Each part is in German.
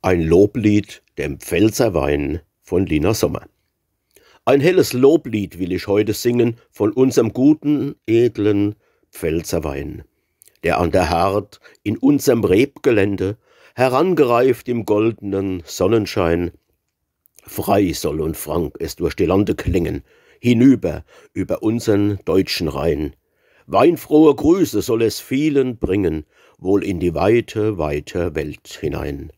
Ein Loblied dem Pfälzerwein von Lina Sommer. Ein helles Loblied will ich heute singen von unserem guten, edlen Pfälzerwein, der an der Hart in unserem Rebgelände, herangereift im goldenen Sonnenschein, frei soll und frank es durch die Lande klingen, hinüber über unseren deutschen Rhein. Weinfrohe Grüße soll es vielen bringen, wohl in die weite, weite Welt hinein.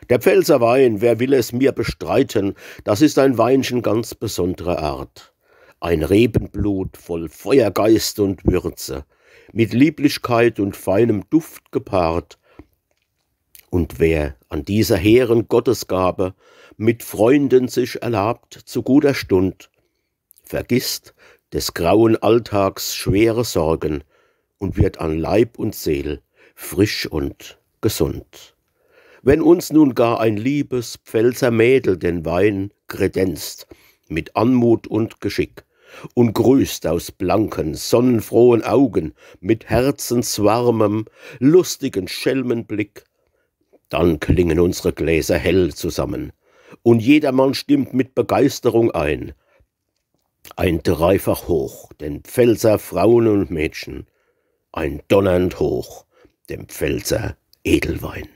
Der Pfälzer Wein, wer will es mir bestreiten, das ist ein Weinchen ganz besonderer Art. Ein Rebenblut voll Feuergeist und Würze, mit Lieblichkeit und feinem Duft gepaart. Und wer an dieser hehren Gottesgabe mit Freunden sich erlabt zu guter Stund, vergisst des grauen Alltags schwere Sorgen und wird an Leib und Seel frisch und gesund. Wenn uns nun gar ein liebes Pfälzer Mädel den Wein kredenzt, mit Anmut und Geschick, und grüßt aus blanken, sonnenfrohen Augen, mit herzenswarmem, lustigen Schelmenblick, dann klingen unsere Gläser hell zusammen, und jedermann stimmt mit Begeisterung ein dreifach hoch den Pfälzer Frauen und Mädchen, ein donnernd hoch dem Pfälzer Edelwein.